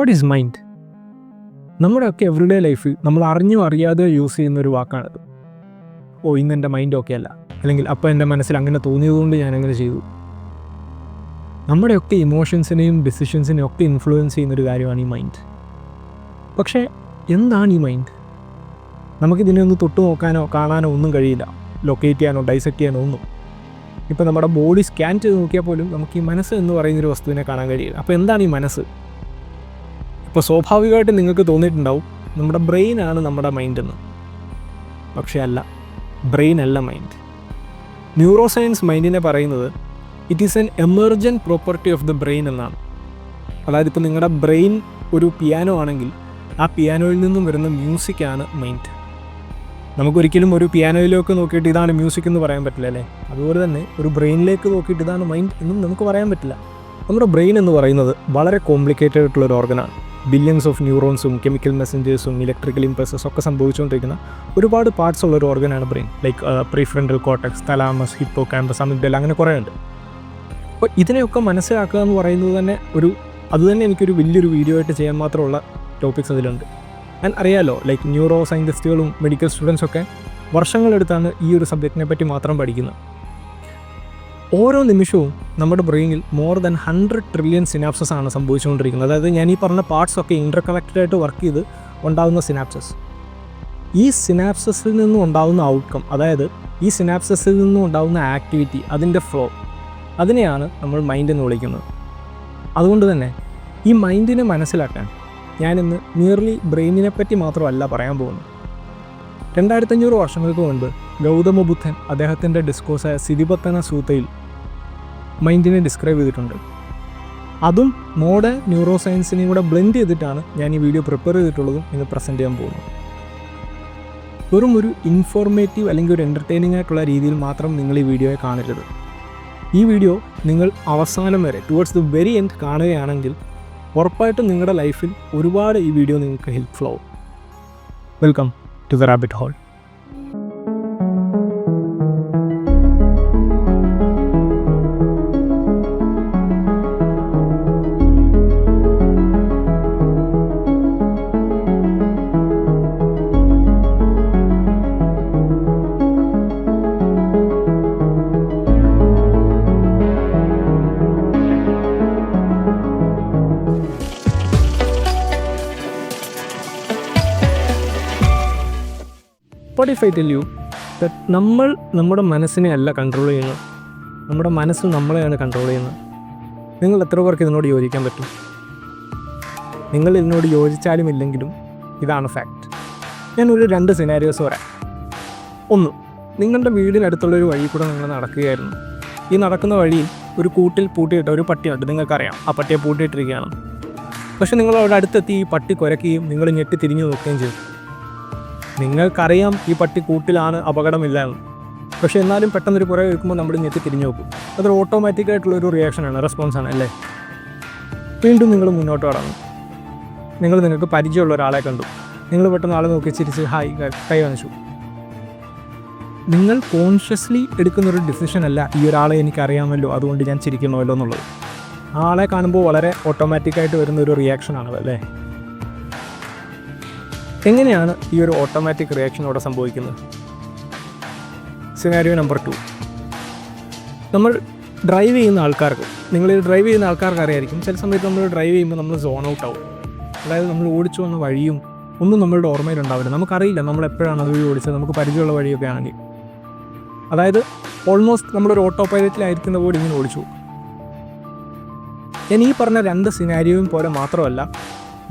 What is mind? നമ്മുടെയൊക്കെ everyday ലൈഫിൽ നമ്മൾ അറിയാതെ യൂസ് ചെയ്യുന്നൊരു വാക്കാണത്. ഇന്ന് എൻ്റെ മൈൻഡ് ഓക്കെ അല്ല, അല്ലെങ്കിൽ അപ്പോൾ എൻ്റെ മനസ്സിൽ അങ്ങനെ തോന്നിയതുകൊണ്ട് ഞാനങ്ങനെ ചെയ്തു. നമ്മുടെയൊക്കെ ഇമോഷൻസിനെയും ഡിസിഷൻസിനെയും ഒക്കെ ഇൻഫ്ലുവൻസ് ചെയ്യുന്നൊരു കാര്യമാണ് ഈ മൈൻഡ്. പക്ഷേ എന്താണ് ഈ മൈൻഡ്? നമുക്കിതിനെ ഒന്ന് തൊട്ട് നോക്കാനോ കാണാനോ ഒന്നും കഴിയില്ല, ലൊക്കേറ്റ് ചെയ്യാനോ ഡൈസെക്റ്റ് ചെയ്യാനോ ഒന്നും. ഇപ്പോൾ നമ്മുടെ ബോഡി സ്കാൻ ചെയ്ത് നോക്കിയാൽ പോലും നമുക്ക് ഈ മനസ്സ് എന്ന് പറയുന്നൊരു വസ്തുവിനെ കാണാൻ കഴിയില്ല. അപ്പോൾ എന്താണ് ഈ മനസ്സ്? ഇപ്പോൾ സ്വാഭാവികമായിട്ട് നിങ്ങൾക്ക് തോന്നിയിട്ടുണ്ടാവും നമ്മുടെ ബ്രെയിനാണ് നമ്മുടെ മൈൻഡെന്ന്. പക്ഷേ അല്ല, ബ്രെയിൻ അല്ല മൈൻഡ്. ന്യൂറോ സയൻസ് മൈൻഡിനെ പറയുന്നത് it is N emergent property of the brain എന്നാണ്. അതായത് ഇപ്പോൾ നിങ്ങളുടെ ബ്രെയിൻ ഒരു പിയാനോ ആണെങ്കിൽ ആ പിയാനോയിൽ നിന്നും വരുന്ന മ്യൂസിക്കാണ് മൈൻഡ്. നമുക്കൊരിക്കലും ഒരു പിയാനോയിലേക്ക് നോക്കിയിട്ട് ഇതാണ് മ്യൂസിക് എന്ന് പറയാൻ പറ്റില്ല അല്ലേ? അതുപോലെ തന്നെ ഒരു ബ്രെയിനിലേക്ക് നോക്കിയിട്ട് ഇതാണ് മൈൻഡ് എന്നും നമുക്ക് പറയാൻ പറ്റില്ല. നമ്മുടെ ബ്രെയിൻ എന്ന് പറയുന്നത് വളരെ കോംപ്ലിക്കേറ്റഡ് ആയിട്ടുള്ളൊരു ഓർഗനാണ്. ബില്യൺസ് ഓഫ് ന്യൂറോൺസും കെമിക്കൽ മെസ്സഞ്ചേഴ്സും ഇലക്ട്രിക്കൽ ഇമ്പൾസസ് ഒക്കെ സംഭവിച്ചുകൊണ്ടിരിക്കുന്ന ഒരുപാട് പാർട്സ് ഉള്ളൊരു ഓർഗനാണ് brain. Like prefrontal cortex, thalamus, hippocampus, amygdala, അങ്ങനെ കുറേ ഉണ്ട്. അപ്പോൾ ഇതിനെയൊക്കെ മനസ്സിലാക്കുക എന്ന് പറയുന്നത് തന്നെ അതുതന്നെ എനിക്കൊരു വലിയൊരു വീഡിയോ ആയിട്ട് ചെയ്യാൻ മാത്രമുള്ള ടോപ്പിക്സ് അതിലുണ്ട്. ഞാൻ അറിയാമല്ലോ, ലൈക്ക് ന്യൂറോ സയൻറ്റിസ്റ്റുകളും മെഡിക്കൽ സ്റ്റുഡൻസൊക്കെ വർഷങ്ങളെടുത്താണ് ഈ ഒരു സബ്ജക്റ്റിനെ പറ്റി മാത്രം പഠിക്കുന്നത്. ഓരോ നിമിഷവും നമ്മുടെ ബ്രെയിനിൽ മോർ ദാൻ 100 ട്രില്യൺ സിനാപ്സസ് ആണ് സംഭവിച്ചുകൊണ്ടിരിക്കുന്നത്. അതായത് ഞാൻ ഈ പറഞ്ഞ പാർട്സൊക്കെ ഇൻ്റർ കണക്റ്റഡായിട്ട് വർക്ക് ചെയ്ത് ഉണ്ടാകുന്ന സിനാപ്സസ്. ഈ സിനാപ്സസിൽ നിന്നും ഉണ്ടാകുന്ന ഔട്ട്കം, അതായത് ഈ സിനാപ്സസിൽ നിന്നും ഉണ്ടാകുന്ന ആക്ടിവിറ്റി, അതിൻ്റെ ഫ്ലോ, അതിനെയാണ് നമ്മൾ മൈൻഡ് എന്ന് വിളിക്കുന്നത്. അതുകൊണ്ട് തന്നെ ഈ മൈൻഡിനെ മനസ്സിലാക്കാൻ ഞാനിന്ന് നിയർലി ബ്രെയിനിനെ പറ്റി മാത്രമല്ല പറയാൻ പോകുന്നത്. 2500 വർഷങ്ങൾക്ക് മുൻപ് ഗൗതമ ബുദ്ധൻ അദ്ദേഹത്തിൻ്റെ ഡിസ്കോസായ സിരിപത്തന സൂത്തയിൽ മൈൻഡിനെ ഡിസ്ക്രൈബ് ചെയ്തിട്ടുണ്ട്. അതും മോഡേൺ ന്യൂറോ സയൻസിനെയും കൂടെ ബ്ലെൻഡ് ചെയ്തിട്ടാണ് ഞാൻ ഈ വീഡിയോ പ്രിപ്പയർ ചെയ്തിട്ടുള്ളതും ഇന്ന് പ്രസൻറ്റ് ചെയ്യാൻ പോകുന്നത്. വെറും ഒരു ഇൻഫോർമേറ്റീവ് അല്ലെങ്കിൽ ഒരു എൻ്റർടൈനിങ് ആയിട്ടുള്ള രീതിയിൽ മാത്രം നിങ്ങൾ ഈ വീഡിയോയെ കാണരുത്. ഈ വീഡിയോ നിങ്ങൾ അവസാനം വരെ ടുവേർഡ്സ് ദി വെരി എൻഡ് കാണുകയാണെങ്കിൽ ഉറപ്പായിട്ടും നിങ്ങളുടെ ലൈഫിൽ ഒരുപാട് ഈ വീഡിയോ നിങ്ങൾക്ക് ഹെൽപ്ഫുൾ ആവും. Welcome to the rabbit hole. What if I tell you that നമ്മൾ നമ്മുടെ മനസ്സിനെ അല്ല കൺട്രോൾ ചെയ്യുന്നത്, നമ്മുടെ മനസ്സ് നമ്മളെയാണ് കൺട്രോൾ ചെയ്യുന്നത്? നിങ്ങൾ എത്ര പേർക്ക് ഇതിനോട് യോജിക്കാൻ പറ്റും? നിങ്ങൾ ഇതിനോട് യോജിച്ചാലും ഇല്ലെങ്കിലും ഇതാണ് ഫാക്റ്റ്. ഞാനൊരു 2 സിനാരിയോസ് പറയാം. ഒന്ന്, നിങ്ങളുടെ വീടിനടുത്തുള്ളൊരു വഴി കൂടെ നിങ്ങൾ നടക്കുകയായിരുന്നു. ഈ നടക്കുന്ന വഴിയിൽ ഒരു കൂട്ടിൽ പൂട്ടിയിട്ട ഒരു പട്ടിയുണ്ട്. നിങ്ങൾക്കറിയാം ആ പട്ടിയെ പൂട്ടിയിട്ടിരിക്കുകയാണ്. പക്ഷേ നിങ്ങൾ അവിടെ അടുത്തെത്തി ഈ പട്ടി കുരയ്ക്കുകയും നിങ്ങൾ ഞെട്ടി തിരിഞ്ഞു നോക്കുകയും ചെയ്തു. നിങ്ങൾക്കറിയാം ഈ പട്ടി കൂട്ടിലാണ്, അപകടമില്ല എന്ന്. പക്ഷേ എന്നാലും പെട്ടെന്നൊരു പുറകെ വെക്കുമ്പോൾ നമ്മൾ ഞെട്ടി തിരിഞ്ഞു നോക്കും. അതൊരു ഓട്ടോമാറ്റിക്കായിട്ടുള്ളൊരു റിയാക്ഷനാണ്, റെസ്പോൺസാണ് അല്ലേ? വീണ്ടും നിങ്ങൾ മുന്നോട്ട് കടന്നു. നിങ്ങൾക്ക് പരിചയമുള്ള ഒരാളെ കണ്ടു. നിങ്ങൾ പെട്ടെന്ന് ആളെ നോക്കി ചിരിച്ച് ഹായ് കൈ കാണിച്ചു. നിങ്ങൾ കോൺഷ്യസ്ലി എടുക്കുന്നൊരു ഡിസിഷൻ അല്ല ഈ ഒരാളെ എനിക്കറിയാമല്ലോ അതുകൊണ്ട് ഞാൻ ചിരിക്കണമല്ലോ എന്നുള്ളത്. ആ ആളെ കാണുമ്പോൾ വളരെ ഓട്ടോമാറ്റിക്കായിട്ട് വരുന്നൊരു റിയാക്ഷനാണ് അല്ലേ? എങ്ങനെയാണ് ഈ ഒരു ഓട്ടോമാറ്റിക് റിയാക്ഷൻ അവിടെ സംഭവിക്കുന്നത്? Scenario number 2. നമ്മൾ ഡ്രൈവ് ചെയ്യുന്ന ആൾക്കാർക്ക്, ഡ്രൈവ് ചെയ്യുന്ന ആൾക്കാർക്ക് അറിയായിരിക്കും, ചില സമയത്ത് നമ്മൾ ഡ്രൈവ് ചെയ്യുമ്പോൾ നമ്മൾ സോൺ ഔട്ട് ആവും. അതായത് നമ്മൾ ഓടിച്ചു വന്ന വഴിയും ഒന്നും നമ്മളുടെ ഓർമ്മയിലുണ്ടാവില്ല. നമുക്കറിയില്ല നമ്മൾ എപ്പോഴാണ് അതുവഴി ഓടിച്ചത്, നമുക്ക് പരിചയമുള്ള വഴിയൊക്കെ ആണെങ്കിൽ. അതായത് ഓൾമോസ്റ്റ് നമ്മളൊരു ഓട്ടോ പൈലറ്റിലായിരിക്കുന്ന പോലെ ഇങ്ങനെ ഓടിച്ചു. ഞാൻ ഈ പറഞ്ഞ 2 സിനാരിയോയും പോലെ മാത്രമല്ല,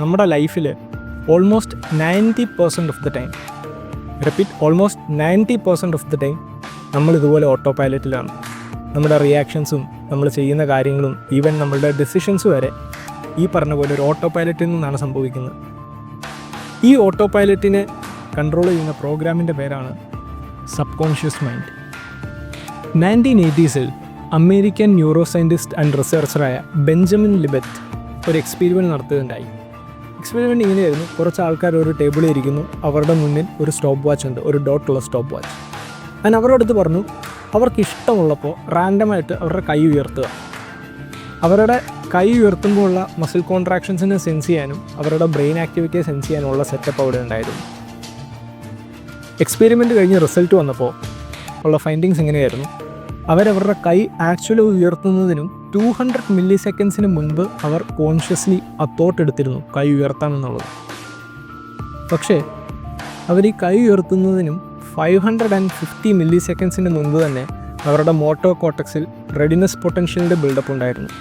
നമ്മുടെ ലൈഫിൽ almost 90% of the time, repeat, almost 90% of the time നമ്മൾ ഇതുപോലെ ഓട്ടോ പൈലറ്റിലാണ്. നമ്മുടെ റിയാക്ഷൻസും നമ്മൾ ചെയ്യുന്ന കാര്യങ്ങളും ഈവൻ നമ്മളുടെ ഡെസിഷൻസ് വരെ ഈ പറഞ്ഞ പോലെ ഒരു ഓട്ടോ പൈലറ്റിൽ നിന്നാണ് സംഭവിക്കുന്നത്. ഈ ഓട്ടോ പൈലറ്റിനെ കൺട്രോൾ ചെയ്യുന്ന പ്രോഗ്രാമിൻ്റെ പേരാണ് subconscious mind. 1980s American neuroscientist and റിസർച്ചറായ ബെഞ്ചമിൻ ലിബറ്റ് ഒരു എക്സ്പെരിമെൻറ്റ് നടത്തുകയുണ്ടായി. എക്സ്പെരിമെൻറ്റ് ഇങ്ങനെയായിരുന്നു. കുറച്ച് ആൾക്കാർ ഒരു ടേബിളിൽ ഇരിക്കുന്നു, അവരുടെ മുന്നിൽ ഒരു സ്റ്റോപ്പ് വാച്ച് ഉണ്ട്, ഒരു ഡോട്ടുള്ള സ്റ്റോപ്പ് വാച്ച്. ഞാൻ അവരുടെ അടുത്ത് പറഞ്ഞു അവർക്ക് ഇഷ്ടമുള്ളപ്പോൾ റാൻഡമായിട്ട് അവരുടെ കൈ ഉയർത്തുക. അവരുടെ കൈ ഉയർത്തുമ്പോഴുള്ള മസിൽ കോൺട്രാക്ഷൻസിനെ സെൻസ് ചെയ്യാനും അവരുടെ ബ്രെയിൻ ആക്ടിവിറ്റിയെ സെൻസ് ചെയ്യാനുമുള്ള സെറ്റപ്പ് അവിടെ ഉണ്ടായിരുന്നു. എക്സ്പെരിമെൻ്റ് കഴിഞ്ഞ് റിസൾട്ട് വന്നപ്പോൾ ഉള്ള ഫൈൻഡിങ്സ് എങ്ങനെയായിരുന്നു? അവരവരുടെ കൈ ആക്ച്വലി ഉയർത്തുന്നതിനും 200 മില്ലി സെക്കൻഡ്സിന് മുൻപ് അവർ കോൺഷ്യസ്ലി ആ തോട്ട് എടുത്തിരുന്നു കൈ ഉയർത്താമെന്നുള്ളത്. പക്ഷേ അവർ ഈ കൈ ഉയർത്തുന്നതിനും 550 മില്ലി സെക്കൻഡ്സിന് മുൻപ് തന്നെ അവരുടെ മോട്ടോ കോർട്ടക്സിൽ റെഡിനെസ് പൊട്ടൻഷ്യലിൻ്റെ ബിൽഡപ്പ് ഉണ്ടായിരുന്നു.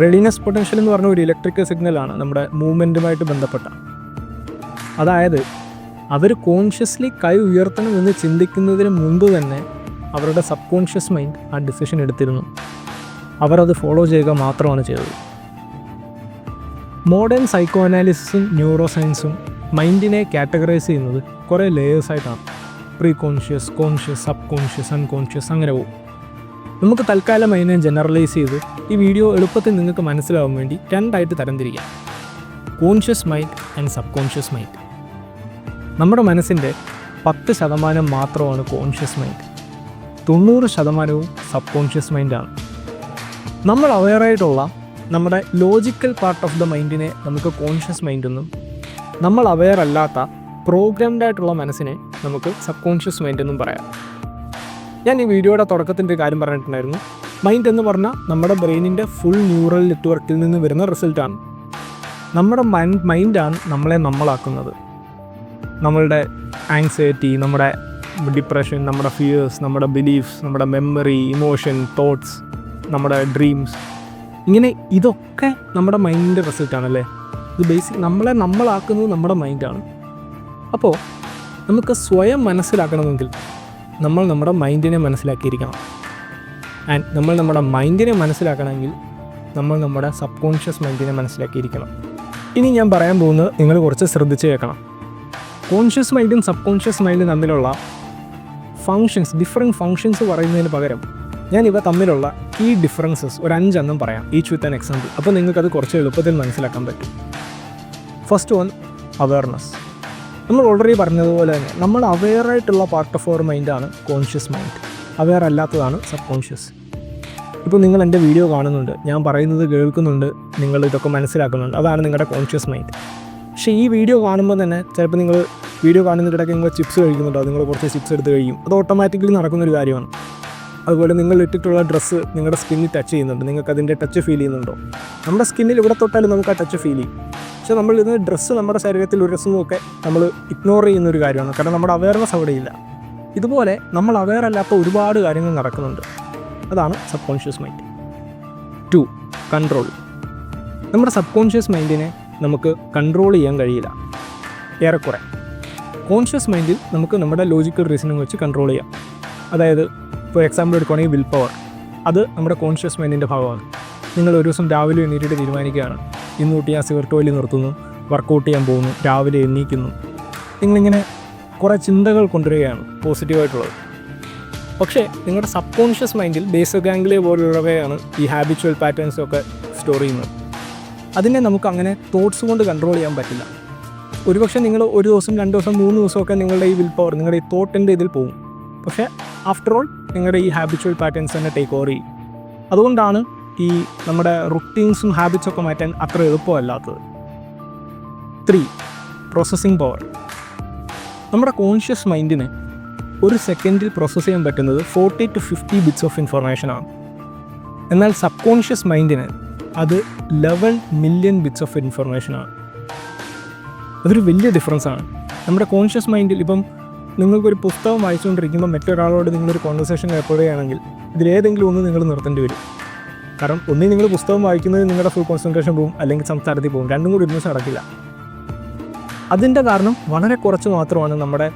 റെഡിനെസ് പൊട്ടൻഷ്യൽ എന്ന് പറഞ്ഞ ഒരു ഇലക്ട്രിക്കൽ സിഗ്നലാണ് നമ്മുടെ മൂവ്മെൻറ്റുമായിട്ട് ബന്ധപ്പെട്ട. അതായത് അവർ കോൺഷ്യസ്ലി കൈ ഉയർത്തണമെന്ന് ചിന്തിക്കുന്നതിന് മുൻപ് തന്നെ അവരുടെ സബ് കോൺഷ്യസ് മൈൻഡ് ആ ഡിസിഷൻ എടുത്തിരുന്നു. അവരത് ഫോളോ ചെയ്യുക മാത്രമാണ് ചെയ്തത്. മോഡേൺ സൈക്കോ അനാലിസിസും ന്യൂറോ സയൻസും മൈൻഡിനെ കാറ്റഗറൈസ് ചെയ്യുന്നത് കുറേ ലേയേഴ്സായിട്ടാണ്. Preconscious, conscious, subconscious, unconscious, അങ്ങനെ പോകും. നമുക്ക് തൽക്കാലം അതിനെ ജനറലൈസ് ചെയ്ത് ഈ വീഡിയോ എളുപ്പത്തിൽ നിങ്ങൾക്ക് മനസ്സിലാവാൻ വേണ്ടി രണ്ടായിട്ട് തരംതിരിക്കാം: conscious mind and sub conscious mind. നമ്മുടെ മനസ്സിൻ്റെ 10% മാത്രമാണ് കോൺഷ്യസ് മൈൻഡ്, 90% സബ് കോൺഷ്യസ് മൈൻഡാണ്. നമ്മൾ അവെയറായിട്ടുള്ള നമ്മുടെ ലോജിക്കൽ പാർട്ട് ഓഫ് ദ മൈൻഡിനെ നമുക്ക് കോൺഷ്യസ് മൈൻഡെന്നും, നമ്മൾ അവെയർ അല്ലാത്ത പ്രോഗ്രാംഡ് ആയിട്ടുള്ള മനസ്സിനെ നമുക്ക് സബ് കോൺഷ്യസ് മൈൻഡ് എന്നും പറയാം. ഞാൻ ഈ വീഡിയോയുടെ തുടക്കത്തിൻ്റെ കാര്യം പറഞ്ഞിട്ടുണ്ടായിരുന്നു. മൈൻഡ് എന്ന് പറഞ്ഞാൽ നമ്മുടെ ബ്രെയിനിൻ്റെ ഫുൾ ന്യൂറൽ നെറ്റ്വർക്കിൽ നിന്ന് വരുന്ന റിസൾട്ടാണ്. നമ്മുടെ മൈൻഡാണ് നമ്മളെ നമ്മളാക്കുന്നത്. നമ്മളുടെ ആങ്സൈറ്റി, നമ്മുടെ ഡിപ്രഷൻ, നമ്മുടെ ഫിയേഴ്സ്, നമ്മുടെ ബിലീഫ്സ്, നമ്മുടെ മെമ്മറി, ഇമോഷൻ, തോട്ട്സ്, നമ്മുടെ ഡ്രീംസ്, ഇങ്ങനെ ഇതൊക്കെ നമ്മുടെ മൈൻഡിൻ്റെ റിസൾട്ടാണല്ലേ. ഇത് നമ്മളെ നമ്മളാക്കുന്നത് നമ്മുടെ മൈൻഡാണ്. അപ്പോൾ നമുക്ക് സ്വയം മനസ്സിലാക്കണമെങ്കിൽ നമ്മൾ നമ്മുടെ മൈൻഡിനെ മനസ്സിലാക്കിയിരിക്കണം. ആൻഡ് നമ്മൾ നമ്മുടെ മൈൻഡിനെ മനസ്സിലാക്കണമെങ്കിൽ നമ്മൾ നമ്മുടെ സബ് കോൺഷ്യസ് മൈൻഡിനെ മനസ്സിലാക്കിയിരിക്കണം. ഇനി ഞാൻ പറയാൻ പോകുന്നത് നിങ്ങൾ കുറച്ച് ശ്രദ്ധിച്ച് കേൾക്കണം. കോൺഷ്യസ് മൈൻഡും സബ് കോൺഷ്യസ് മൈൻഡും തമ്മിലുള്ള ഡിഫറെൻറ്റ് ഫങ്ഷൻസ് പറയുന്നതിന് പകരം ഞാൻ ഇവ തമ്മിലുള്ള കീ ഡിഫറൻസസ് ഒരു 5 എണ്ണം പറയാം, ഈച്ച് വിത്ത് ആൻ എക്സാമ്പിൾ. അപ്പോൾ നിങ്ങൾക്കത് കുറച്ച് എളുപ്പത്തിൽ മനസ്സിലാക്കാൻ പറ്റും. First one, awareness. നമ്മൾ ഓൾറെഡി പറഞ്ഞതുപോലെ തന്നെ നമ്മൾ അവെയറായിട്ടുള്ള പാർട്ട് ഓഫ് അവർ മൈൻഡാണ് കോൺഷ്യസ് മൈൻഡ്, അവെയർ അല്ലാത്തതാണ് സബ് കോൺഷ്യസ്. ഇപ്പോൾ നിങ്ങൾ എൻ്റെ വീഡിയോ കാണുന്നുണ്ട്, ഞാൻ പറയുന്നത് കേൾക്കുന്നുണ്ട്, നിങ്ങൾ ഇതൊക്കെ മനസ്സിലാക്കുന്നുണ്ട്, അതാണ് നിങ്ങളുടെ കോൺഷ്യസ് മൈൻഡ്. പക്ഷേ ഈ വീഡിയോ കാണുമ്പോൾ തന്നെ ചിലപ്പോൾ നിങ്ങൾ വീഡിയോ കാണുന്നതിനിടയ്ക്ക് നിങ്ങൾ ചിപ്സ് കഴിക്കുന്നുണ്ടോ, നിങ്ങൾ കുറച്ച് ചിപ്സ് എടുത്ത് കഴിയും, അത് ഓട്ടോമാറ്റിക്കലി നടക്കുന്നൊരു കാര്യമാണ്. അതുപോലെ നിങ്ങൾ ഇട്ടിട്ടുള്ള ഡ്രസ്സ് നിങ്ങളുടെ സ്കിന്നിൽ ടച്ച് ചെയ്യുന്നുണ്ട്, നിങ്ങൾക്ക് അതിൻ്റെ ടച്ച് ഫീൽ ചെയ്യുന്നുണ്ടോ? നമ്മുടെ സ്കിന്നിൽ ഇവിടെ തൊട്ടാലും നമുക്ക് ആ ടച്ച് ഫീൽ ചെയ്യും. പക്ഷേ നമ്മൾ ഇതിന് ഡ്രസ്സ് നമ്മുടെ ശരീരത്തിൽ ഉരസുന്നതൊക്കെ നമ്മൾ ഇഗ്നോർ ചെയ്യുന്നൊരു കാര്യമാണ്, കാരണം നമ്മുടെ അവെയർനെസ് അവിടെയില്ല. ഇതുപോലെ നമ്മൾ അവെയർ അല്ലാത്ത ഒരുപാട് കാര്യങ്ങൾ നടക്കുന്നുണ്ട്, അതാണ് സബ് കോൺഷ്യസ് മൈൻഡ്. 2, കൺട്രോൾ. നമ്മുടെ സബ് കോൺഷ്യസ് മൈൻഡിനെ നമുക്ക് കൺട്രോൾ ചെയ്യാൻ കഴിയില്ല ഏറെക്കുറെ. കോൺഷ്യസ് മൈൻഡിൽ നമുക്ക് നമ്മുടെ ലോജിക്കൽ റീസണിങ് വെച്ച് കൺട്രോൾ ചെയ്യാം. അതായത് ഫോർ എക്സാമ്പിൾ എടുക്കുകയാണെങ്കിൽ വിൽ പവർ, അത് നമ്മുടെ കോൺഷ്യസ് മൈൻഡിൻ്റെ ഭാഗമാണ്. നിങ്ങൾ ഒരു ദിവസം രാവിലെ എണീറ്റിട്ട് തീരുമാനിക്കുകയാണ്, ഇന്ന് തൊട്ട് ഞാൻ സിഗരറ്റ് വലി നിർത്തുന്നു, വർക്കൗട്ട് ചെയ്യാൻ പോകുന്നു, രാവിലെ എണീക്കുന്നു. നിങ്ങളിങ്ങനെ കുറേ ചിന്തകൾ കൊണ്ടുവരികയാണ് പോസിറ്റീവായിട്ടുള്ളത്. പക്ഷേ നിങ്ങളുടെ സബ് കോൺഷ്യസ് മൈൻഡിൽ ബേസൽ ഗാംഗ്ലിയ പോലുള്ളവയാണ് ഈ ഹാബിച്വൽ പാറ്റേൺസൊക്കെ സ്റ്റോർ ചെയ്യുന്നത്. അതിനെ നമുക്ക് അങ്ങനെ തോട്ട്സ് കൊണ്ട് കൺട്രോൾ ചെയ്യാൻ പറ്റില്ല. ഒരുപക്ഷെ നിങ്ങൾ ഒരു ദിവസം, 2 ദിവസം, 3 ദിവസമൊക്കെ നിങ്ങളുടെ ഈ വിൽ പവർ, നിങ്ങളുടെ ഈ തോട്ടിൻ്റെ ഇതിൽ പോകും. പക്ഷേ ആഫ്റ്റർ ഓൾ നിങ്ങളുടെ ഈ ഹാബിച്വൽ പാറ്റേൺസ് തന്നെ ടേക്ക് ഓവർ ചെയ്യും. അതുകൊണ്ടാണ് ഈ നമ്മുടെ റുട്ടീൻസും ഹാബിറ്റ്സൊക്കെ മാറ്റാൻ അത്ര എളുപ്പമല്ലാത്തത്. 3, പ്രോസസ്സിംഗ് പവർ. നമ്മുടെ കോൺഷ്യസ് മൈൻഡിന് ഒരു സെക്കൻഡിൽ പ്രോസസ്സ് ചെയ്യാൻ പറ്റുന്നത് 40 to 50 ബിറ്റ്സ് ഓഫ് ഇൻഫർമേഷനാണ്. എന്നാൽ സബ് കോൺഷ്യസ് മൈൻഡിന് അത് 11 മില്യൺ ബിറ്റ്സ് ഓഫ് ഇൻഫർമേഷനാണ്. അതൊരു വലിയ ഡിഫറൻസാണ്. നമ്മുടെ കോൺഷ്യസ് മൈൻഡിൽ ഇപ്പം നിങ്ങൾക്കൊരു പുസ്തകം വായിച്ചുകൊണ്ടിരിക്കുമ്പോൾ മറ്റൊരാളോട് നിങ്ങളൊരു കോൺവെർസേഷൻ ഏർപ്പെടുകയാണെങ്കിൽ ഇതിലേതെങ്കിലും ഒന്ന് നിങ്ങൾ നിർത്തേണ്ടി വരും. കാരണം ഒന്നീ നിങ്ങൾ പുസ്തകം വായിക്കുന്നത് നിങ്ങളുടെ ഫുൾ കോൺസെൻട്രേഷൻ പോകും, അല്ലെങ്കിൽ സംസാരത്തിൽ പോകും, രണ്ടും കൂടി ഒരുമിച്ച് നടക്കില്ല. അതിൻ്റെ കാരണം വളരെ കുറച്ച് മാത്രമാണ് നമ്മുടെ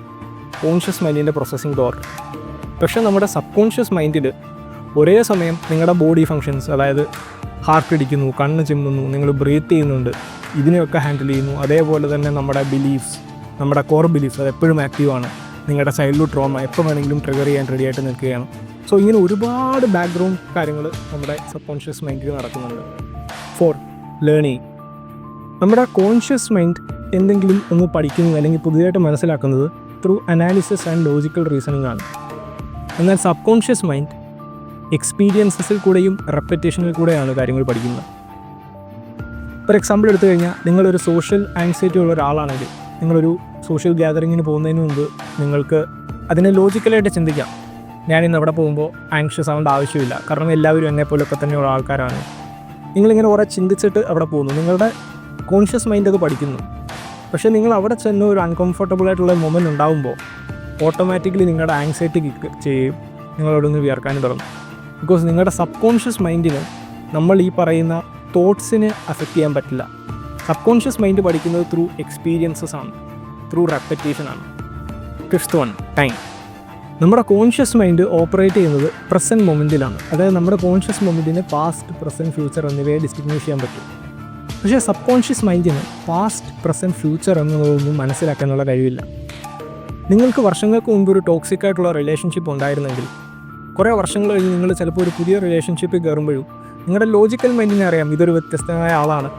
കോൺഷ്യസ് മൈൻഡിൻ്റെ പ്രോസസ്സിംഗ് പവർ. പക്ഷേ നമ്മുടെ സബ് കോൺഷ്യസ് മൈൻഡിൽ ഒരേ സമയം നിങ്ങളുടെ ബോഡി ഫങ്ഷൻസ്, അതായത് ഹാർട്ട് ഇടിക്കുന്നു, കണ്ണ് ചിമ്മുന്നു, നിങ്ങൾ ബ്രീത്ത് ചെയ്യുന്നുണ്ട്, ഇതിനെയൊക്കെ ഹാൻഡിൽ ചെയ്യുന്നു. അതേപോലെ തന്നെ നമ്മുടെ ബിലീഫ്സ്, നമ്മുടെ കോർ ബിലീഫ്സ് അത് എപ്പോഴും ആക്റ്റീവാണ്. നിങ്ങളുടെ ചൈൽഡ്ഹുഡ് ട്രോമ എപ്പോൾ വേണമെങ്കിലും ട്രിഗർ ചെയ്യാൻ റെഡിയായിട്ട് നിൽക്കുകയാണ്. സോ ഇങ്ങനെ ഒരുപാട് ബാക്ക്ഗ്രൗണ്ട് കാര്യങ്ങൾ നമ്മുടെ സബ് കോൺഷ്യസ് മൈൻഡിൽ നടക്കുന്നുണ്ട്. 4, ലേണിംഗ്. നമ്മുടെ കോൺഷ്യസ് മൈൻഡ് എന്തെങ്കിലും ഒന്ന് പഠിക്കുന്നത് അല്ലെങ്കിൽ പുതിയതായിട്ട് മനസ്സിലാക്കുന്നത് through analysis and logical reasoning ആണ്. എന്നാൽ സബ് കോൺഷ്യസ് മൈൻഡ് എക്സ്പീരിയൻസസിൽ കൂടെയും റെപ്പറ്റേഷനിൽ കൂടെയാണ് കാര്യങ്ങൾ പഠിക്കുന്നത്. ഫോർ എക്സാമ്പിൾ എടുത്തു കഴിഞ്ഞാൽ നിങ്ങളൊരു സോഷ്യൽ ആങ്സൈറ്റി ഉള്ള ഒരാളാണെങ്കിൽ നിങ്ങളൊരു സോഷ്യൽ ഗ്യാതറിങ്ങിന് പോകുന്നതിന് മുമ്പ് നിങ്ങൾക്ക് അതിനെ ലോജിക്കലായിട്ട് ചിന്തിക്കാം. ഞാനിന്ന് അവിടെ പോകുമ്പോൾ ആങ്ഷ്യസ് ആവേണ്ട ആവശ്യമില്ല, കാരണം എല്ലാവരും എന്നെപ്പോലൊക്കെ തന്നെയുള്ള ആൾക്കാരാണ്. നിങ്ങളിങ്ങനെ കുറേ ചിന്തിച്ചിട്ട് അവിടെ പോകുന്നു, നിങ്ങളുടെ കോൺഷ്യസ് മൈൻഡ് അത് പഠിക്കുന്നു. പക്ഷേ നിങ്ങൾ അവിടെ ചെന്ന് ഒരു അൺകംഫർട്ടബിൾ ആയിട്ടുള്ള മൊമെൻ്റ് ഉണ്ടാകുമ്പോൾ ഓട്ടോമാറ്റിക്കലി നിങ്ങളുടെ ആങ്സൈറ്റി കിക്ക് ചെയ്യും, നിങ്ങളവിടെ നിന്ന് വിയർക്കാനും തുടങ്ങും. ബിക്കോസ് നിങ്ങളുടെ സബ് കോൺഷ്യസ് മൈൻഡിന് നമ്മൾ ഈ പറയുന്ന തോട്ട്സിനെ അഫക്റ്റ് ചെയ്യാൻ പറ്റില്ല. സബ് കോൺഷ്യസ് മൈൻഡ് പഠിക്കുന്നത് ത്രൂ എക്സ്പീരിയൻസസ് ആണ്, ത്രൂ റെപ്പറ്റേഷനാണ്. Fifth one, time. നമ്മുടെ കോൺഷ്യസ് മൈൻഡ് ഓപ്പറേറ്റ് ചെയ്യുന്നത് പ്രസൻറ്റ് മൊമെൻറ്റിലാണ്. അതായത് നമ്മുടെ കോൺഷ്യസ് മൊമെൻറ്റിന് പാസ്റ്റ്, പ്രസൻറ്റ്, ഫ്യൂച്ചർ എന്നിവയെ ഡിസ്റ്റിങ്വിഷ് ചെയ്യാൻ പറ്റും. പക്ഷേ സബ് കോൺഷ്യസ് മൈൻഡിന് പാസ്റ്റ്, പ്രസൻറ്റ്, ഫ്യൂച്ചർ എന്നതൊന്നും മനസ്സിലാക്കാനുള്ള കഴിവില്ല. നിങ്ങൾക്ക് വർഷങ്ങൾക്ക് മുമ്പ് ഒരു ടോക്സിക് ആയിട്ടുള്ള റിലേഷൻഷിപ്പ് ഉണ്ടായിരുന്നെങ്കിൽ കുറേ വർഷങ്ങൾ കഴിഞ്ഞ് നിങ്ങൾ ചിലപ്പോൾ ഒരു പുതിയ റിലേഷൻഷിപ്പിൽ കയറുമ്പോഴും നിങ്ങളുടെ ലോജിക്കൽ മൈൻഡിനെ അറിയാം ഇതൊരു വ്യത്യസ്തമായ ആളാണ്,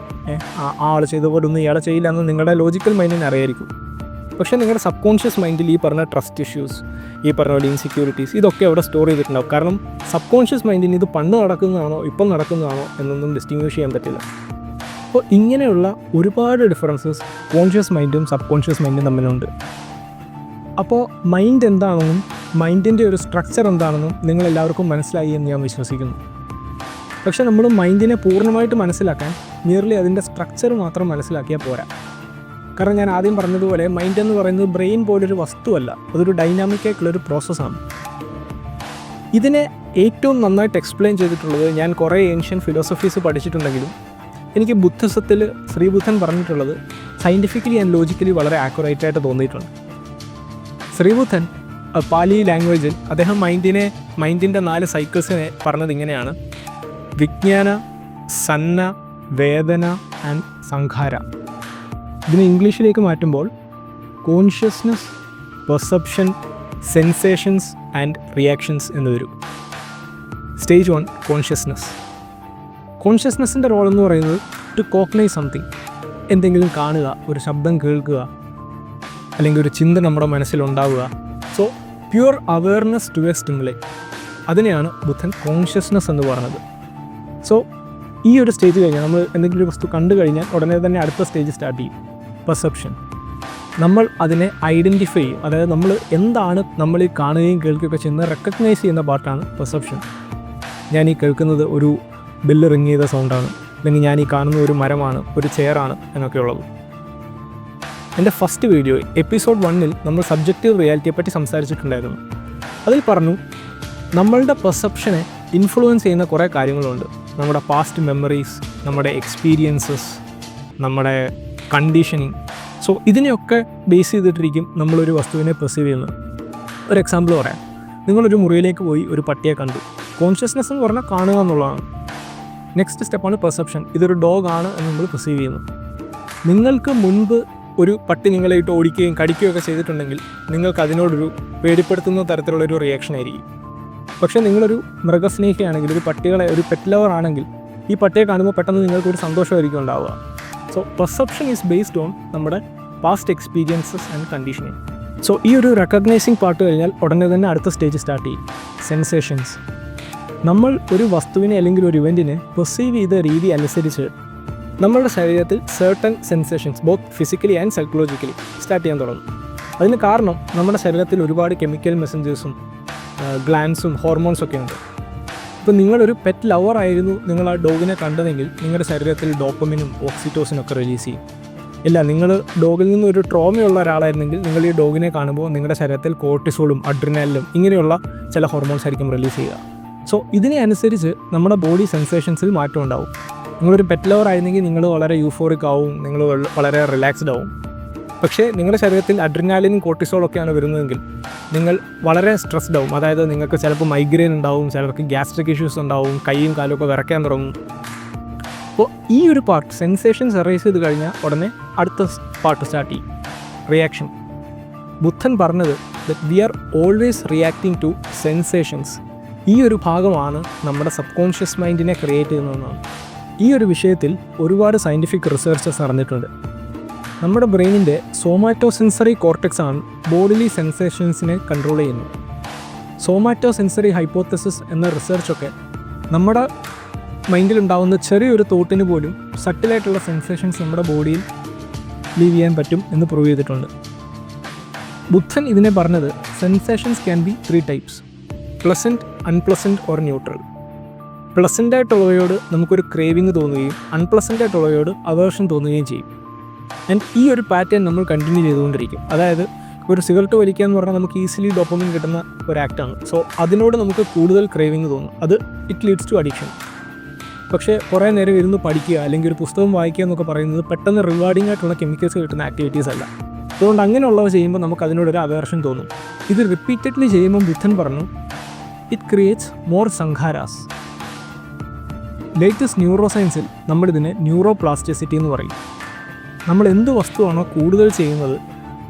ആ ആൾ ചെയ്ത പോലെ ഒന്നും ഇയാളെ ചെയ്യില്ല എന്ന് നിങ്ങളുടെ ലോജിക്കൽ മൈൻഡിനെ അറിയായിരിക്കും. പക്ഷേ നിങ്ങളുടെ സബ് കോൺഷ്യസ് മൈൻഡിൽ ഈ പറഞ്ഞ ട്രസ്റ്റ് ഇഷ്യൂസ്, ഈ പറഞ്ഞ പോലെ ഇൻസെക്യൂരിറ്റീസ്, ഇതൊക്കെ അവിടെ സ്റ്റോർ ചെയ്തിട്ടുണ്ടാവും. കാരണം സബ് കോൺഷ്യസ് മൈൻഡിന് ഇത് പണ്ട് നടക്കുന്നതാണോ ഇപ്പം നടക്കുന്നതാണോ എന്നൊന്നും ഡിസ്റ്റിങ്വിഷ് ചെയ്യാൻ പറ്റില്ല. അപ്പോൾ ഇങ്ങനെയുള്ള ഒരുപാട് ഡിഫറൻസസ് കോൺഷ്യസ് മൈൻഡും സബ് കോൺഷ്യസ് മൈൻഡും തമ്മിലുണ്ട്. അപ്പോൾ മൈൻഡ് എന്താണെന്നും മൈൻഡിൻ്റെ ഒരു സ്ട്രക്ചർ എന്താണെന്നും നിങ്ങളെല്ലാവർക്കും മനസ്സിലായി എന്ന് ഞാൻ വിശ്വസിക്കുന്നു. പക്ഷേ നമ്മൾ മൈൻഡിനെ പൂർണ്ണമായിട്ട് മനസ്സിലാക്കാൻ നിയർലി അതിൻ്റെ സ്ട്രക്ചർ മാത്രം മനസ്സിലാക്കിയാൽ പോരാ. കാരണം ഞാൻ ആദ്യം പറഞ്ഞതുപോലെ മൈൻഡ് എന്ന് പറയുന്നത് ബ്രെയിൻ പോലൊരു വസ്തുവല്ല, അതൊരു ഡൈനാമിക് ആയിട്ടുള്ളൊരു പ്രോസസ്സാണ്. ഇതിനെ ഏറ്റവും നന്നായിട്ട് എക്സ്പ്ലെയിൻ ചെയ്തിട്ടുള്ളത്, ഞാൻ കുറേ ഏൻഷ്യൻ ഫിലോസഫീസ് പഠിച്ചിട്ടുണ്ടെങ്കിലും എനിക്ക് ബുദ്ധിസത്തിൽ ശ്രീബുദ്ധൻ പറഞ്ഞിട്ടുള്ളത് സയൻറ്റിഫിക്കലി ആൻഡ് ലോജിക്കലി വളരെ ആക്യുറേറ്റ് ആയിട്ട് തോന്നിയിട്ടുണ്ട്. ശ്രീബുദ്ധൻ പാലി ലാംഗ്വേജിൽ അദ്ദേഹം മൈൻഡിൻ്റെ 4 സൈക്കിൾസിനെ പറഞ്ഞത് ഇങ്ങനെയാണ്: വിജ്ഞാന, സന്ന, വേദന ആൻഡ് സംഖാര. ഇതിന് ഇംഗ്ലീഷിലേക്ക് മാറ്റുമ്പോൾ consciousness, perception, sensations and reactions എന്ന് വരും. Stage 1, consciousness. കോൺഷ്യസ്നസ്സിൻ്റെ റോൾ എന്ന് പറയുന്നത് ടു കോഗ്നൈസ് സംതിങ്, എന്തെങ്കിലും കാണുക, ഒരു ശബ്ദം കേൾക്കുക, അല്ലെങ്കിൽ ഒരു ചിന്ത നമ്മുടെ മനസ്സിലുണ്ടാവുക. So pure awareness to a stimulate, അതിനെയാണ് ബുദ്ധൻ കോൺഷ്യസ്നസ് എന്ന് പറഞ്ഞത്. സോ ഈ ഒരു സ്റ്റേജ് കഴിഞ്ഞാൽ നമ്മൾ എന്തെങ്കിലും ഒരു വസ്തു കണ്ടു കഴിഞ്ഞാൽ ഉടനെ തന്നെ അടുത്ത സ്റ്റേജ് സ്റ്റാർട്ട് ചെയ്യും, പെർസെപ്ഷൻ. നമ്മൾ അതിനെ ഐഡൻറ്റിഫൈ ചെയ്യും, അതായത് നമ്മൾ എന്താണ് നമ്മൾ ഈ കാണുകയും കേൾക്കുകയൊക്കെ ചെയ്യുന്ന റെക്കഗ്നൈസ് ചെയ്യുന്ന പാർട്ടാണ് പെർസെപ്ഷൻ. ഞാൻ ഈ കേൾക്കുന്നത് ഒരു ബെല്ല് റിങ് ചെയ്ത സൗണ്ടാണ്, അല്ലെങ്കിൽ ഞാൻ ഈ കാണുന്ന ഒരു മരമാണ്, ഒരു ചെയറാണ് എന്നൊക്കെ ഉള്ളത്. എൻ്റെ ഫസ്റ്റ് വീഡിയോ എപ്പിസോഡ് 1 നമ്മൾ സബ്ജക്റ്റീവ് റിയാലിറ്റിയെപ്പറ്റി സംസാരിച്ചിട്ടുണ്ടായിരുന്നു. അതിൽ പറഞ്ഞു നമ്മളുടെ പെർസെപ്ഷനെ ഇൻഫ്ലുവൻസ് ചെയ്യുന്ന കുറേ കാര്യങ്ങളുണ്ട്. നമ്മുടെ പാസ്റ്റ് മെമ്മറീസ്, നമ്മുടെ എക്സ്പീരിയൻസസ്, നമ്മുടെ കണ്ടീഷനിങ്. സോ ഇതിനെയൊക്കെ ബേസ് ചെയ്തിട്ടിരിക്കും നമ്മളൊരു വസ്തുവിനെ പെർസീവ് ചെയ്യുന്നത്. ഒരു എക്സാമ്പിൾ പറയാം. നിങ്ങളൊരു മുറിയിലേക്ക് പോയി ഒരു പട്ടിയെ കണ്ടു. കോൺഷ്യസ്നെസ് എന്ന് പറഞ്ഞാൽ കാണുക എന്നുള്ളതാണ്. നെക്സ്റ്റ് സ്റ്റെപ്പാണ് പെർസെപ്ഷൻ. ഇതൊരു ഡോഗ് ആണ് എന്ന് നമ്മൾ പെർസീവ് ചെയ്യുന്നു. നിങ്ങൾക്ക് മുൻപ് ഒരു പട്ടി നിങ്ങളെ ഇട്ട് ഓടിക്കുകയും കടിക്കുകയൊക്കെ ചെയ്തിട്ടുണ്ടെങ്കിൽ നിങ്ങൾക്ക് അതിനോടൊരു പേടിപ്പെടുത്തുന്ന തരത്തിലുള്ളൊരു റിയാക്ഷൻ ആയിരിക്കും. പക്ഷേ നിങ്ങളൊരു മൃഗസ്നേഹിയാണെങ്കിൽ, ഒരു പെറ്റ് ലവർ ആണെങ്കിൽ, ഈ പട്ടിയെ കാണുമ്പോൾ പെട്ടെന്ന് നിങ്ങൾക്കൊരു സന്തോഷമായിരിക്കും ഉണ്ടാവുക. So perception is based on നമ്മുടെ past experiences and conditioning. So ഈ ഒരു റെക്കഗ്നൈസിങ് പാർട്ട് കഴിഞ്ഞാൽ ഉടനെ തന്നെ അടുത്ത സ്റ്റേജ് സ്റ്റാർട്ട് ചെയ്യും, സെൻസേഷൻസ്. നമ്മൾ ഒരു വസ്തുവിനെ അല്ലെങ്കിൽ ഒരു ഇവൻറ്റിനെ പെർസീവ് ചെയ്ത രീതി അനുസരിച്ച് നമ്മളുടെ ശരീരത്തിൽ certain sensations both physically and psychologically start ചെയ്യാൻ തുടങ്ങും. അതിന് കാരണം നമ്മുടെ ശരീരത്തിൽ ഒരുപാട് കെമിക്കൽ മെസ്സഞ്ചേഴ്സും ഗ്ലാൻസും ഹോർമോൺസൊക്കെ ഉണ്ട്. ഇപ്പോൾ നിങ്ങളൊരു പെറ്റ് ലവർ ആയിരുന്നു നിങ്ങൾ ആ ഡോഗിനെ കണ്ടതെങ്കിൽ നിങ്ങളുടെ ശരീരത്തിൽ ഡോപ്പമിനും ഓക്സിറ്റോസിനൊക്കെ റിലീസ് ചെയ്യും. ഇല്ല, നിങ്ങൾ ഡോഗിൽ നിന്ന് ഒരു ട്രോമയുള്ള ഒരാളായിരുന്നെങ്കിൽ നിങ്ങൾ ഈ ഡോഗിനെ കാണുമ്പോൾ നിങ്ങളുടെ ശരീരത്തിൽ കോർട്ടിസോളും അഡ്രിനാലിനും ഇങ്ങനെയുള്ള ചില ഹോർമോൺസ് ആയിരിക്കും റിലീസ് ചെയ്യുക. സോ ഇതിനെ അനുസരിച്ച് നമ്മുടെ ബോഡി സെൻസേഷൻസിൽ മാറ്റം ഉണ്ടാവും. നിങ്ങളൊരു പെറ്റ് ലവർ ആയിരുന്നെങ്കിൽ നിങ്ങൾ വളരെ യൂഫോറിക് ആവും, നിങ്ങൾ വളരെ റിലാക്സ്ഡ് ആവും. പക്ഷേ നിങ്ങളുടെ ശരീരത്തിൽ അഡ്രിനാലിനും കോർട്ടിസോളൊക്കെയാണ് വരുന്നതെങ്കിൽ നിങ്ങൾ വളരെ സ്ട്രെസ്ഡ് ആവും. അതായത് നിങ്ങൾക്ക് ചിലപ്പോൾ മൈഗ്രെയിൻ ഉണ്ടാവും, ചിലർക്ക് ഗ്യാസ്ട്രിക് ഇഷ്യൂസ് ഉണ്ടാവും, കൈയും കാലുമൊക്കെ വിറയ്ക്കാൻ തുടങ്ങും. അപ്പോൾ ഈ ഒരു പാർട്ട് സെൻസേഷൻസ് എറേസ് ചെയ്ത് കഴിഞ്ഞാൽ ഉടനെ അടുത്ത പാർട്ട് സ്റ്റാർട്ട് ചെയ്യും, റിയാക്ഷൻ. ബുദ്ധൻ പറഞ്ഞത് that we are always reacting to sensations. ഈ ഒരു ഭാഗമാണ് നമ്മുടെ സബ് കോൺഷ്യസ് മൈൻഡിനെ ക്രിയേറ്റ് ചെയ്യുന്നതെന്നാണ്. ഈ ഒരു വിഷയത്തിൽ ഒരുപാട് സയൻറ്റിഫിക് റിസർച്ചസ് നടന്നിട്ടുണ്ട്. നമ്മുടെ ബ്രെയിനിൻ്റെ സോമാറ്റോ സെൻസറി കോർട്ടെക്സ് ആണ് ബോഡിലി സെൻസേഷൻസിനെ കൺട്രോൾ ചെയ്യുന്നത്. സോമാറ്റോ സെൻസറി ഹൈപ്പോത്തസിസ് എന്ന റിസർച്ചൊക്കെ നമ്മുടെ മൈൻഡിലുണ്ടാവുന്ന ചെറിയൊരു തോട്ടിന് പോലും സട്ടിലായിട്ടുള്ള സെൻസേഷൻസ് നമ്മുടെ ബോഡിയിൽ ലീവ് ചെയ്യാൻ പറ്റും എന്ന് പ്രൂവ് ചെയ്തിട്ടുണ്ട്. ബുദ്ധൻ ഇതിനെ പറഞ്ഞത് sensations can be 3 types: pleasant, unpleasant or neutral. പ്ലസൻ്റായിട്ടുള്ളവയോട് നമുക്കൊരു ക്രേവിങ് തോന്നുകയും അൺപ്ലസൻ്റായിട്ടുള്ളവയോട് അവേർഷൻ തോന്നുകയും ചെയ്യും. ആൻഡ് ഈ ഒരു പാറ്റേൺ നമ്മൾ കണ്ടിന്യൂ ചെയ്തുകൊണ്ടിരിക്കും. അതായത് ഒരു സിഗരറ്റ് വലിക്കുക എന്ന് പറഞ്ഞാൽ നമുക്ക് ഈസിലി ഡോപ്പമിൻ കിട്ടുന്ന ഒരു ആക്റ്റാണ്. സോ അതിനോട് നമുക്ക് കൂടുതൽ ക്രേവിങ് തോന്നും. അത് ഇറ്റ് ലീഡ്സ് ടു അഡിക്ഷൻ. പക്ഷേ കുറേ നേരം ഇരുന്ന് പഠിക്കുക അല്ലെങ്കിൽ ഒരു പുസ്തകം വായിക്കുക എന്നൊക്കെ പറയുന്നത് പെട്ടെന്ന് റിവാർഡിംഗ് ആയിട്ടുള്ള കെമിക്കൽസ് കിട്ടുന്ന ആക്ടിവിറ്റീസ് അല്ല. അതുകൊണ്ട് അങ്ങനെയുള്ളവ ചെയ്യുമ്പോൾ നമുക്ക് അതിനോടൊരു അവേർഷൻ തോന്നും. ഇത് റിപ്പീറ്റഡ്ലി ചെയ്യുമ്പോൾ ബുദ്ധൻ പറഞ്ഞു ഇറ്റ് ക്രിയേറ്റ്സ് മോർ സംഘാരാസ്. ലേറ്റസ്റ്റ് ന്യൂറോ സയൻസിൽ നമ്മളിതിനെ ന്യൂറോപ്ലാസ്റ്റിസിറ്റി എന്ന് പറയും. നമ്മൾ എന്ത് വസ്തുവാണോ കൂടുതൽ ചെയ്യുന്നത്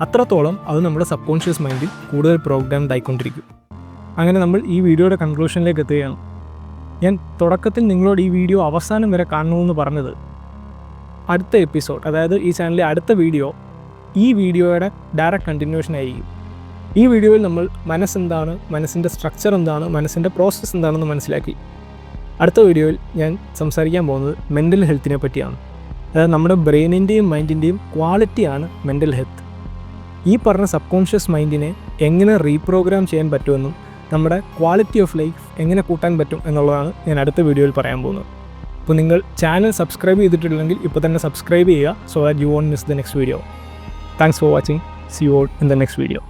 അത്രത്തോളം അത് നമ്മുടെ സബ് കോൺഷ്യസ് മൈൻഡിൽ കൂടുതൽ പ്രോഗ്രാംഡ് ആയിക്കൊണ്ടിരിക്കും. അങ്ങനെ നമ്മൾ ഈ വീഡിയോയുടെ കൺക്ലൂഷനിലേക്ക് എത്തുകയാണ്. ഞാൻ തുടക്കത്തിൽ നിങ്ങളോട് ഈ വീഡിയോ അവസാനം വരെ കാണണമെന്ന് പറഞ്ഞത് അടുത്ത എപ്പിസോഡ്, അതായത് ഈ ചാനലിലെ അടുത്ത വീഡിയോ ഈ വീഡിയോയുടെ ഡയറക്റ്റ് കണ്ടിന്യൂഷൻ ആയിരിക്കും. ഈ വീഡിയോയിൽ നമ്മൾ മനസ്സെന്താണ്, മനസ്സിൻ്റെ സ്ട്രക്ചർ എന്താണ്, മനസ്സിൻ്റെ പ്രോസസ്സ് എന്താണെന്ന് മനസ്സിലാക്കി. അടുത്ത വീഡിയോയിൽ ഞാൻ സംസാരിക്കാൻ പോകുന്നത് മെൻ്റൽ ഹെൽത്തിനെ പറ്റിയാണ്. അതായത് നമ്മുടെ ബ്രെയിനിൻ്റെയും മൈൻഡിൻ്റെയും ക്വാളിറ്റിയാണ് മെൻ്റൽ ഹെൽത്ത്. ഈ പറഞ്ഞ സബ് കോൺഷ്യസ് മൈൻഡിനെ എങ്ങനെ റീപ്രോഗ്രാം ചെയ്യാൻ പറ്റുമെന്നും നമ്മുടെ ക്വാളിറ്റി ഓഫ് ലൈഫ് എങ്ങനെ കൂട്ടാൻ പറ്റും എന്നുള്ളതാണ് ഞാൻ അടുത്ത വീഡിയോയിൽ പറയാൻ പോകുന്നത്. അപ്പോൾ നിങ്ങൾ ചാനൽ സബ്സ്ക്രൈബ് ചെയ്തിട്ടില്ലെങ്കിൽ ഇപ്പോൾ തന്നെ സബ്സ്ക്രൈബ് ചെയ്യുക, so that you won't miss the next video. Thanks for watching. See you all in the next video.